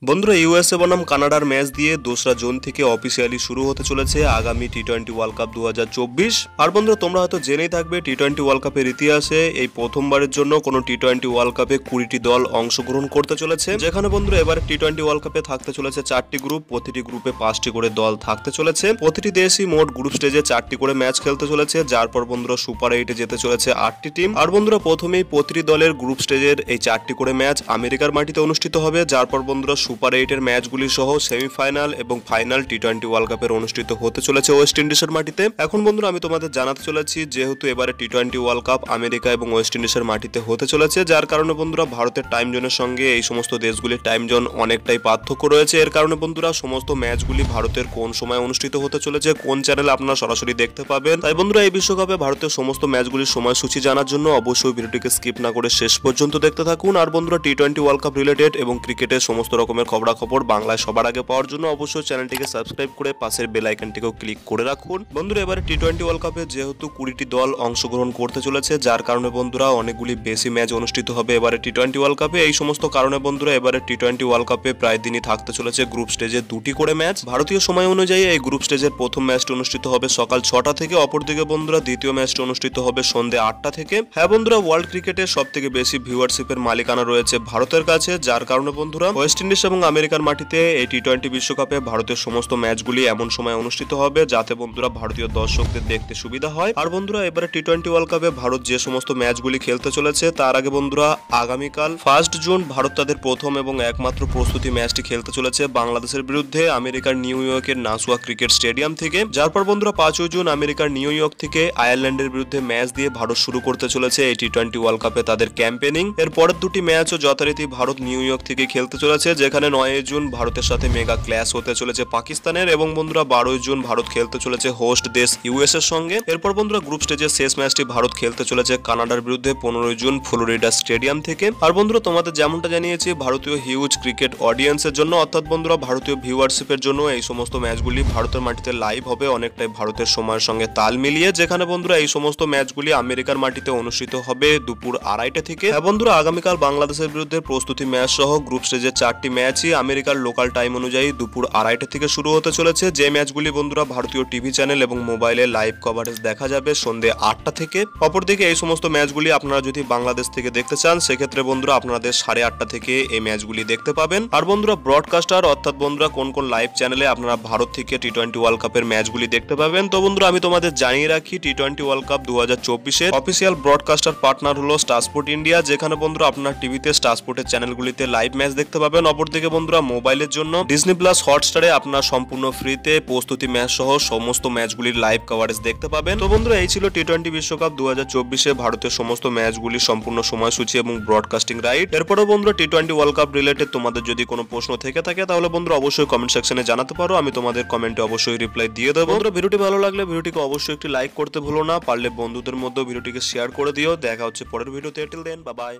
বন্ধুরা ইউএসএ বনাম কানাডার ম্যাচ দিয়ে 2রা জুন থেকে অফিসিয়ালি শুরু হতে চলেছে আগামী টি-20 ওয়ার্ল্ড কাপ 2024। আর বন্ধুরা তোমরা হয়তো জেনেই থাকবে টি-20 ওয়ার্ল্ড কাপের ইতিহাসে এই প্রথমবারের জন্য কোনো টি-20 ওয়ার্ল্ড কাপে 20টি দল অংশগ্রহণ করতে চলেছে, যেখানে বন্ধুরা এবারে টি-20 ওয়ার্ল্ড কাপে থাকতে চলেছে 4টি গ্রুপ, প্রতিটি গ্রুপে 5টি করে দল থাকতে চলেছে। প্রতিটি দেশই মোট গ্রুপ স্টেজে 4টি করে ম্যাচ খেলতে চলেছে, যার পর বন্ধুরা সুপার 8-এ যেতে চলেছে 8টি টিম। আর বন্ধুরা প্রথমেই প্রতিটি দলের গ্রুপ স্টেজের এই 4টি করে ম্যাচ আমেরিকার মাটিতে অনুষ্ঠিত হবে, যার পর বন্ধুরা সুপার 8-এর ম্যাচ সহ সেমিফাইনাল এবং ফাইনাল টি-20 ওয়ার্ল্ড কাপের অনুষ্ঠিত হতে চলেছে ওয়েস্ট ইন্ডিজের মাটিতে। এখন বন্ধুরা আমি তোমাদের জানাতে চলেছি, যেহেতু এবারে টি-20 ওয়ার্ল্ড কাপ আমেরিকা এবং ওয়েস্ট ইন্ডিজের মাটিতে হতে চলেছে, যার কারণে বন্ধুরা ভারতের টাইম জোনের সঙ্গে এই সমস্ত দেশগুলির টাইম জোন অনেকটাই পার্থক্য রয়েছে। এর কারণে বন্ধুরা সমস্ত ম্যাচগুলি ভারতের কোন সময় অনুষ্ঠিত হতে চলেছে, কোন চ্যানেলে আপনারা সরাসরি দেখতে পাবেন। তাই বন্ধুরা এই বিশ্বকাপে ভারতের সমস্ত ম্যাচগুলির সময়সূচি জানার জন্য অবশ্যই ভিডিওটিকে স্কিপ না করে শেষ পর্যন্ত দেখতে থাকুন। আর বন্ধুরা টি-20 ওয়ার্ল্ড কাপ রিলেটেড এবং ক্রিকেটের সমস্ত রকমের খবরাখবর বাংলায় সবার আগে পাওয়ার জন্য অবশ্যই চ্যানেলটিকে সাবস্ক্রাইব করে পাশের বেল আইকনটিকেও ক্লিক করে রাখুন। বন্ধুরা এবারে টি-20 ওয়ার্ল্ড কাপে যেহেতু 20টি দল অংশগ্রহণ করতে চলেছে, যার কারণে বন্ধুরা অনেকগুলি বেশি ম্যাচ অনুষ্ঠিত হবে এবারে টি-20 ওয়ার্ল্ড কাপে। এই সমস্ত কারণে বন্ধুরা এবারে টি-20 ওয়ার্ল্ড কাপে প্রায় দিনই থাকতে চলেছে গ্রুপ স্টেজে 2টি করে ম্যাচ। ভারতীয় সময় অনুযায়ী এই গ্রুপ স্টেজের প্রথম ম্যাচটি অনুষ্ঠিত হবে সকাল 6টা থেকে, অপরদিকে বন্ধুরা দ্বিতীয় ম্যাচটি অনুষ্ঠিত হবে সন্ধ্যে 8টা থেকে। হ্যাঁ বন্ধুরা, ওয়ার্ল্ড ক্রিকেটের সবথেকে বেশি ভিউয়ারশিপের মালিকানা রয়েছে ভারতের কাছে, যার কারণে বন্ধুরা ওয়েস্ট ইন্ডিজ এবং আমেরিকার মাটিতে এই টি-20 বিশ্বকাপে ভারতের সমস্ত ম্যাচগুলি এমন সময় অনুষ্ঠিত হবে যাতে বন্ধুরা ভারতীয় দর্শকদের দেখতে সুবিধা হয়। আর বন্ধুরা এবারে টি-20 ওয়ার্ল্ড কাপে ভারত যে সমস্ত ম্যাচগুলি খেলতে চলেছে তার আগে বন্ধুরা আগামীকাল 1 জুন ভারত তাদের প্রথম এবং একমাত্র প্রস্তুতি ম্যাচটি খেলতে চলেছে বাংলাদেশের বিরুদ্ধে আমেরিকার নিউ ইয়র্কের নাসুয়া ক্রিকেট স্টেডিয়াম থেকে। যার পর বন্ধুরা 5 জুন আমেরিকার নিউ ইয়র্ক থেকে আয়ারল্যান্ডের বিরুদ্ধে ম্যাচ দিয়ে ভারত শুরু করতে চলেছে এই টি-20 ওয়ার্ল্ড কাপে তাদের ক্যাম্পেনিং। এর পরের দুটি ম্যাচও যথারীতি ভারত নিউ ইয়র্ক থেকে খেলতে চলেছে, যেখানে 9 জুন ভারতের সাথে মেগা ক্ল্যাশ হতে চলেছে পাকিস্তানের, এবং বন্ধুরা 12 জুন ভারত খেলতে চলেছে হোস্ট দেশ ইউএস এর সঙ্গে। এরপর বন্ধুরা গ্রুপ স্টেজের শেষ ম্যাচটি ভারত খেলতে চলেছে কানাডার বিরুদ্ধে 15 জুন ফ্লোরিডা স্টেডিয়াম থেকে। আর বন্ধুরা তোমাদের যেমনটা জানিয়েছি, ভারতীয় হিউজ ক্রিকেট অডিয়েন্সের জন্য অর্থাৎ বন্ধুরা ভারতীয় ভিউয়ারশিপের জন্য এই সমস্ত ম্যাচগুলি ভারতের মাটিতে লাইভ হবে অনেকটাই ভারতের সময়ের সঙ্গে তাল মিলিয়ে, যেখানে বন্ধুরা এই সমস্ত ম্যাচগুলি আমেরিকার মাটিতে অনুষ্ঠিত হবে দুপুর 2:30টা থেকে। হ্যাঁ বন্ধুরা, আগামীকাল বাংলাদেশের বিরুদ্ধে প্রস্তুতি ম্যাচ সহ গ্রুপ স্টেজের 4টি ম্যাচই আমেরিকার লোকাল টাইম অনুযায়ী দুপুর 2:30টা থেকে শুরু হতে চলেছে, যে ম্যাচগুলি বন্ধুরা ভারতীয় টিভি চ্যানেল এবং মোবাইলে লাইভ কভারেজ দেখা যাবে সন্ধ্যে 8টা থেকে। অপরদিকে এই সমস্ত ম্যাচগুলি আপনারা যদি বাংলাদেশ থেকে দেখতে চান, সেক্ষেত্রে বন্ধুরা আপনাদের 8:30টা থেকে এই ম্যাচগুলি দেখতে পাবেন। আর বন্ধুরা ব্রডকাস্টার অর্থাৎ বন্ধুরা কোন কোন লাইভ চ্যানেলে আপনারা ভারত থেকে টি-20 ওয়ার্ল্ড কাপের ম্যাচগুলি দেখতে পাবেন। তো বন্ধুরা আমি তোমাদের জানিয়ে রাখি, টি-20 ওয়ার্ল্ড কাপ 2024-এর অফিসিয়াল ব্রডকাস্টার পার্টনার হলো স্টার স্পোর্ট ইন্ডিয়া, যেখানে বন্ধুরা আপনার টিভিতে স্টার স্পোর্টের চ্যানেলগুলিতে লাইভ ম্যাচ দেখতে পাবেন। অপরদিকে বন্ধুরা মোবাইলের জন্য ডিজনি প্লাস হটস্টারে আপনার সম্পূর্ণ ফ্রিতে প্রস্তুতি ম্যাচ সহ সমস্ত ম্যাচগুলির লাইভ কভারেজ দেখতে পাবেন। তো বন্ধুরা এই ছিল টি-20 বিশ্বকাপ 2024-এ ভারতের সমস্ত ম্যাচগুলির সম্পূর্ণ সময়সূচি এবং ব্রডকাস্টিং রাইট। এরপরেও বন্ধুরা টি-20 ওয়ার্ল্ড কাপ রিলেটেড তোমাদের যদি কোনো প্রশ্ন থেকে থাকে তাহলে বন্ধুরা অবশ্যই কমেন্ট সেকশনে জানাতে পারো, আমি তোমাদের কমেন্টে অবশ্যই রিপ্লাই দিয়ে দেবো। বন্ধুরা ভিডিওটি ভালো লাগলে ভিডিওটিকে অবশ্যই একটি লাইক করতে ভুলো না, পারলে বন্ধুদের মধ্যে ভিডিওটিকে শেয়ার করে দিও। দেখা হচ্ছে পরের ভিডিওতে, টিল দেন বাই বাই।